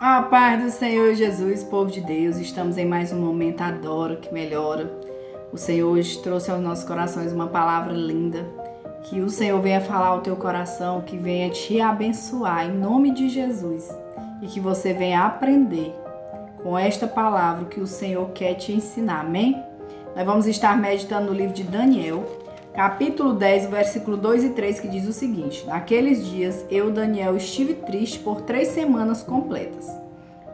A paz do Senhor Jesus, povo de Deus, estamos em mais um momento Adora que melhora. O Senhor hoje trouxe aos nossos corações uma palavra linda, que o Senhor venha falar ao teu coração, que venha te abençoar em nome de Jesus e que você venha aprender com esta palavra que o Senhor quer te ensinar, amém? Nós vamos estar meditando no livro de Daniel, capítulo 10, versículo 2 e 3, que diz o seguinte: naqueles dias eu, Daniel, estive triste por 3 semanas completas.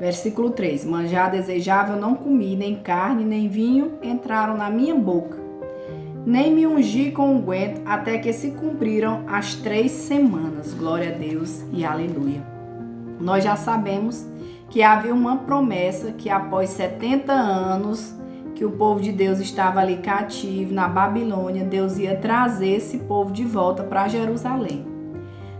Versículo 3, manjar desejável não comi, nem carne, nem vinho entraram na minha boca, nem me ungi com unguento, até que se cumpriram as 3 semanas. Glória a Deus e aleluia. Nós já sabemos que havia uma promessa que após 70 anos que o povo de Deus estava ali cativo na Babilônia, Deus ia trazer esse povo de volta para Jerusalém.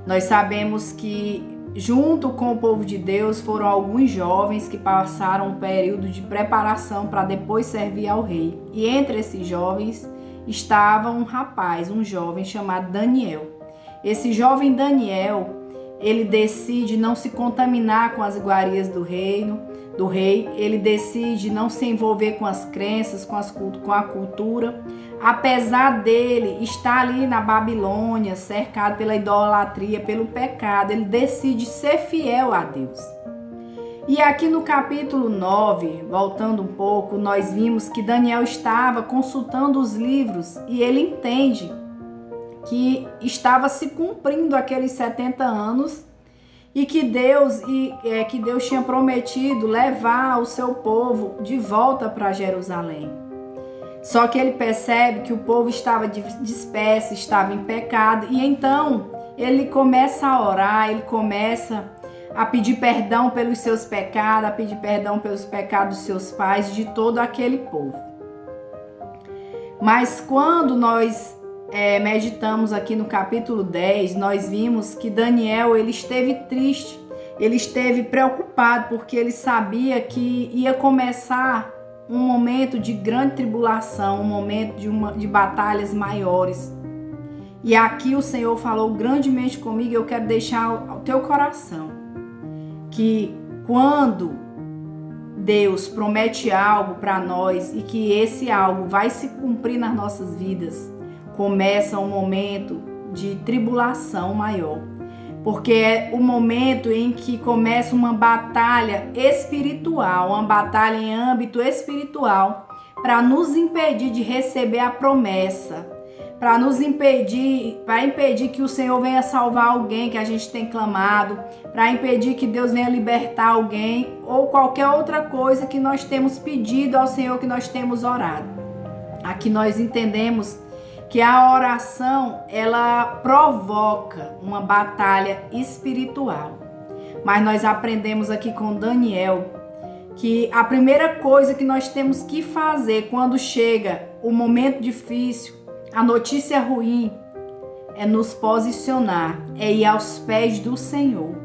Nós sabemos que junto com o povo de Deus foram alguns jovens que passaram um período de preparação para depois servir ao rei. E entre esses jovens estava um rapaz, um jovem chamado Daniel. Esse jovem Daniel, ele decide não se contaminar com as iguarias do rei, ele decide não se envolver com as crenças, com a cultura. Apesar dele estar ali na Babilônia, cercado pela idolatria, pelo pecado, ele decide ser fiel a Deus. E aqui no capítulo 9, voltando um pouco, nós vimos que Daniel estava consultando os livros e ele entende que estava se cumprindo aqueles 70 anos e que Deus tinha prometido levar o seu povo de volta para Jerusalém. Só que ele percebe que o povo estava disperso, estava em pecado, e então ele começa a orar, ele começa a pedir perdão pelos seus pecados, a pedir perdão pelos pecados dos seus pais, de todo aquele povo. Mas quando nós meditamos aqui no capítulo 10, nós vimos que Daniel, ele esteve triste, ele esteve preocupado, porque ele sabia que ia começar um momento de grande tribulação, um momento de batalhas maiores. E aqui o Senhor falou grandemente comigo, e eu quero deixar ao teu coração que quando Deus promete algo para nós e que esse algo vai se cumprir nas nossas vidas, começa um momento de tribulação maior, porque é o momento em que começa uma batalha espiritual, uma batalha em âmbito espiritual, para nos impedir de receber a promessa, para impedir que o Senhor venha salvar alguém que a gente tem clamado, para impedir que Deus venha libertar alguém ou qualquer outra coisa que nós temos pedido ao Senhor, que nós temos orado. Aqui nós entendemos que a oração, ela provoca uma batalha espiritual. Mas nós aprendemos aqui com Daniel que a primeira coisa que nós temos que fazer quando chega o momento difícil, a notícia ruim, é nos posicionar, é ir aos pés do Senhor.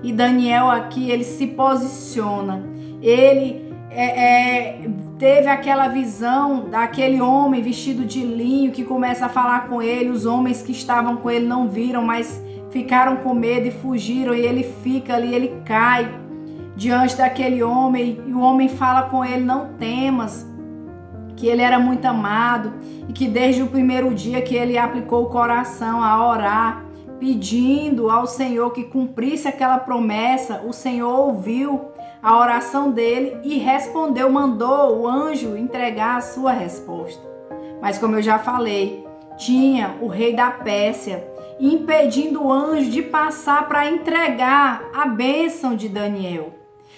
E Daniel aqui, ele se posiciona, ele teve aquela visão daquele homem vestido de linho que começa a falar com ele. Os homens que estavam com ele não viram, mas ficaram com medo e fugiram. E ele fica ali, ele cai diante daquele homem e o homem fala com ele: não temas, que ele era muito amado e que desde o primeiro dia que ele aplicou o coração a orar, pedindo ao Senhor que cumprisse aquela promessa, o Senhor ouviu a oração dele e respondeu, mandou o anjo entregar a sua resposta. Mas como eu já falei, tinha o rei da Pérsia impedindo o anjo de passar para entregar a bênção de Daniel.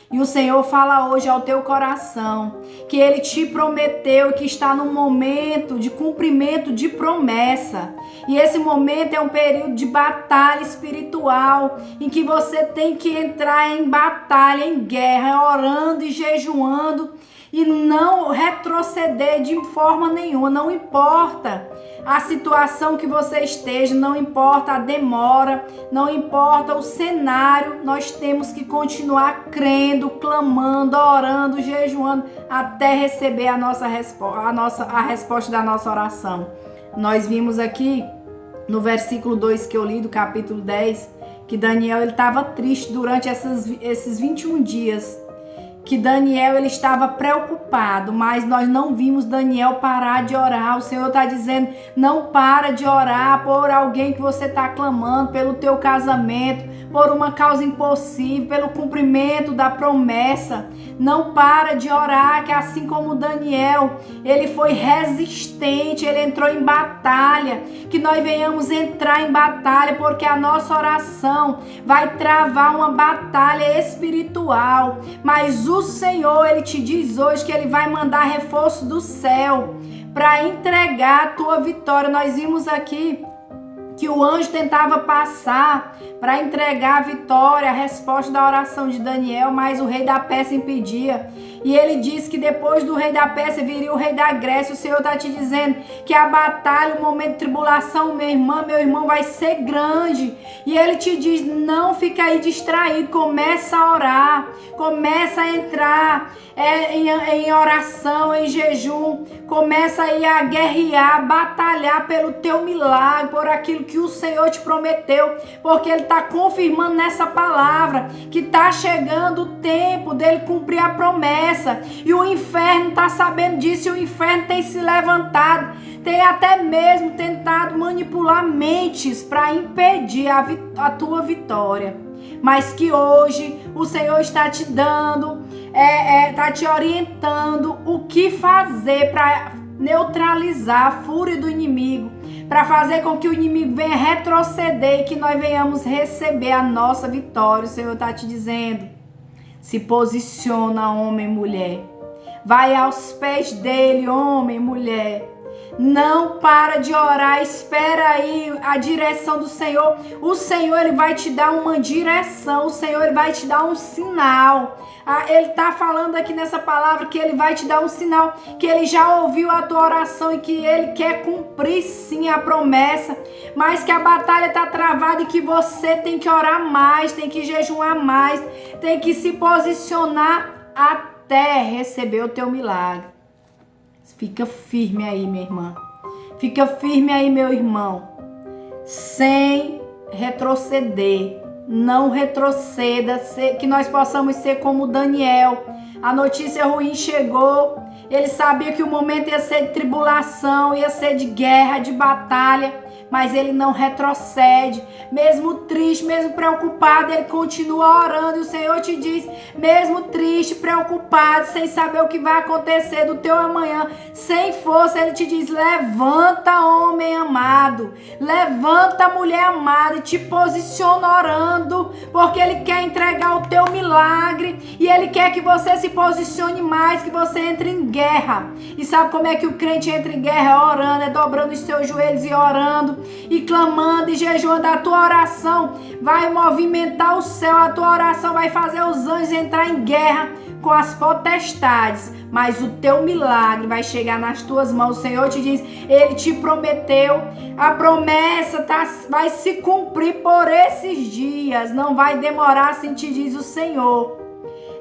E o Senhor fala hoje ao teu coração que Ele te prometeu, que está num momento de cumprimento de promessa. E esse momento é um período de batalha espiritual, em que você tem que entrar em batalha, em guerra, orando e jejuando, e não retroceder de forma nenhuma. Não importa a situação que você esteja, não importa a demora, não importa o cenário, nós temos que continuar crendo, clamando, orando, jejuando, até receber a resposta da nossa oração. Nós vimos aqui no versículo 2 que eu li do capítulo 10, que Daniel ele estava triste durante esses 21 dias. Que Daniel ele estava preocupado, mas nós não vimos Daniel parar de orar. O Senhor está dizendo, não para de orar por alguém que você está clamando, pelo teu casamento, por uma causa impossível, pelo cumprimento da promessa. Não para de orar, que assim como Daniel, ele foi resistente, ele entrou em batalha. Que nós venhamos entrar em batalha, porque a nossa oração vai travar uma batalha espiritual. Mas o Senhor, ele te diz hoje que ele vai mandar reforço do céu para entregar a tua vitória. Nós vimos aqui que o anjo tentava passar para entregar a vitória, a resposta da oração de Daniel, mas o rei da Pérsia impedia. E ele diz que depois do rei da Pérsia viria o rei da Grécia. O Senhor está te dizendo que a batalha, o momento de tribulação, minha irmã, meu irmão, vai ser grande. E ele te diz, não fica aí distraído, começa a orar, começa a entrar em oração, em jejum, começa aí a guerrear, batalhar pelo teu milagre, por aquilo que o Senhor te prometeu, porque ele está confirmando nessa palavra que está chegando o tempo dele cumprir a promessa. E o inferno está sabendo disso, e o inferno tem se levantado, tem até mesmo tentado manipular mentes para impedir a tua vitória. Mas que hoje o Senhor está te dando, está te orientando o que fazer para neutralizar a fúria do inimigo, para fazer com que o inimigo venha retroceder e que nós venhamos receber a nossa vitória. O Senhor está te dizendo, se posiciona, homem e mulher. Vai aos pés dele, homem e mulher. Não para de orar, espera aí a direção do Senhor. O Senhor, ele vai te dar uma direção, o Senhor, ele vai te dar um sinal. Ele está falando aqui nessa palavra que ele vai te dar um sinal, que ele já ouviu a tua oração e que ele quer cumprir sim a promessa, mas que a batalha está travada e que você tem que orar mais, tem que jejuar mais, tem que se posicionar até receber o teu milagre. Fica firme aí, minha irmã. Fica firme aí, meu irmão. Sem retroceder. Não retroceda. Que nós possamos ser como Daniel. A notícia ruim chegou. Ele sabia que o momento ia ser de tribulação, ia ser de guerra, de batalha. Mas ele não retrocede, mesmo triste, mesmo preocupado, ele continua orando. E o Senhor te diz, mesmo triste, preocupado, sem saber o que vai acontecer do teu amanhã, sem força, ele te diz, levanta, homem amado, levanta, mulher amada, e te posiciona orando, porque ele quer entregar o teu milagre, e ele quer que você se posicione mais, que você entre em guerra. E sabe como é que o crente entra em guerra? Orando, dobrando os seus joelhos e orando, e clamando e jejuando. A tua oração vai movimentar o céu, a tua oração vai fazer os anjos entrar em guerra com as potestades, mas o teu milagre vai chegar nas tuas mãos. O Senhor te diz, ele te prometeu, a promessa vai se cumprir por esses dias, não vai demorar, assim te diz o Senhor.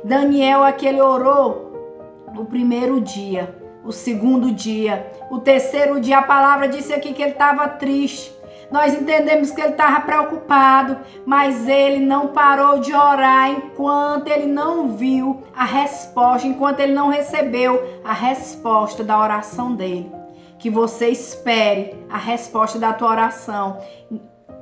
Daniel, aquele orou o primeiro dia, o segundo dia, o terceiro dia. A palavra disse aqui que ele estava triste. Nós entendemos que ele estava preocupado, mas ele não parou de orar enquanto ele não viu a resposta, enquanto ele não recebeu a resposta da oração dele. Que você espere a resposta da tua oração,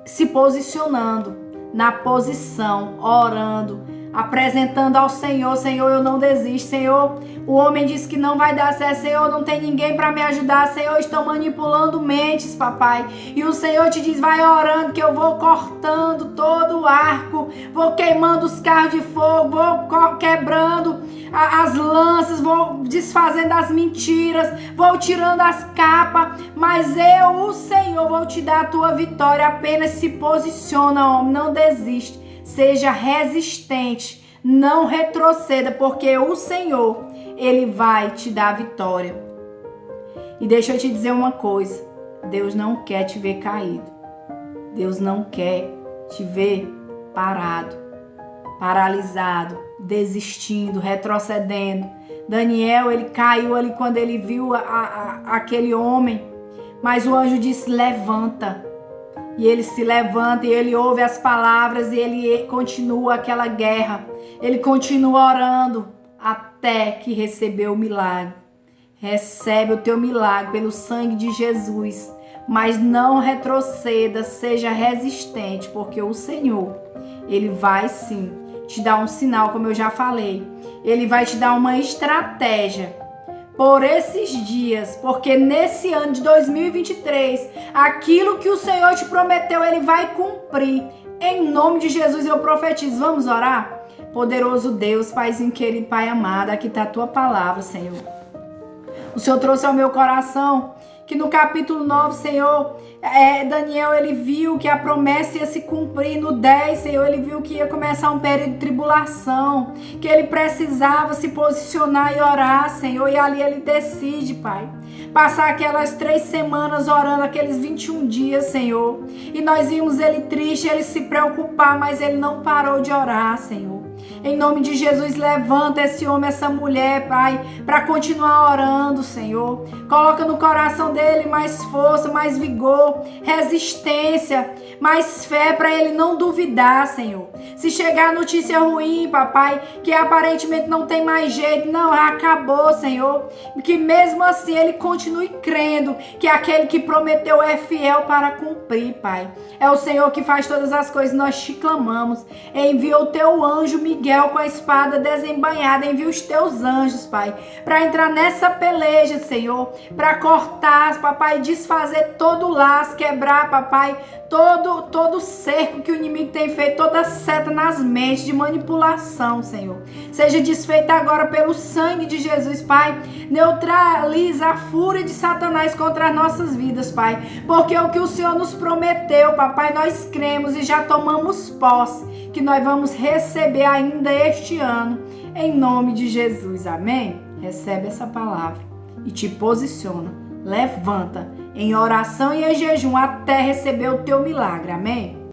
se posicionando na posição, orando, apresentando ao Senhor. Senhor, eu não desisto. Senhor, o homem disse que não vai dar certo. Senhor, não tem ninguém para me ajudar. Senhor, estão manipulando mentes, papai. E o Senhor te diz, vai orando, que eu vou cortando todo o arco, vou queimando os carros de fogo, vou quebrando as lanças, vou desfazendo as mentiras, vou tirando as capas, mas eu, o Senhor, vou te dar a tua vitória. Apenas se posiciona, homem, não desiste. Seja resistente, não retroceda, porque o Senhor, ele vai te dar a vitória. E deixa eu te dizer uma coisa, Deus não quer te ver caído. Deus não quer te ver parado, paralisado, desistindo, retrocedendo. Daniel, ele caiu ali quando ele viu aquele homem, mas o anjo disse, levanta. E ele se levanta e ele ouve as palavras e ele continua aquela guerra. Ele continua orando até que recebeu o milagre. Recebe o teu milagre pelo sangue de Jesus. Mas não retroceda, seja resistente, porque o Senhor, Ele vai sim te dar um sinal, como eu já falei. Ele vai te dar uma estratégia por esses dias, porque nesse ano de 2023, aquilo que o Senhor te prometeu, Ele vai cumprir. Em nome de Jesus eu profetizo. Vamos orar? Poderoso Deus, Paizinho querido, Pai amado, aqui está a tua palavra, Senhor. O Senhor trouxe ao meu coração que no capítulo 9, Senhor, Daniel, ele viu que a promessa ia se cumprir. No 10, Senhor, ele viu que ia começar um período de tribulação, que ele precisava se posicionar e orar, Senhor, e ali ele decide, Pai, passar aquelas 3 semanas orando, aqueles 21 dias, Senhor, e nós vimos ele triste, ele se preocupar, mas ele não parou de orar, Senhor. Em nome de Jesus, levanta esse homem, essa mulher, Pai, para continuar orando, Senhor. Coloca no coração dele mais força, mais vigor, resistência, mais fé para ele não duvidar, Senhor. Se chegar notícia ruim, papai, que aparentemente não tem mais jeito, não, acabou, Senhor. Que mesmo assim ele continue crendo que aquele que prometeu é fiel para cumprir, Pai. É o Senhor que faz todas as coisas, nós te clamamos. Envia o teu anjo Miguel com a espada desembainhada, envia os teus anjos, Pai, para entrar nessa peleja, Senhor, para cortar, papai, desfazer todo o laço, quebrar, papai, todo cerco que o inimigo tem feito, toda seta nas mentes de manipulação, Senhor. Seja desfeita agora pelo sangue de Jesus, Pai. Neutraliza a fúria de Satanás contra as nossas vidas, Pai, porque o que o Senhor nos prometeu, papai, nós cremos e já tomamos posse, que nós vamos receber ainda este ano, em nome de Jesus, amém? Recebe essa palavra e te posiciona, levanta em oração e em jejum até receber o teu milagre, amém?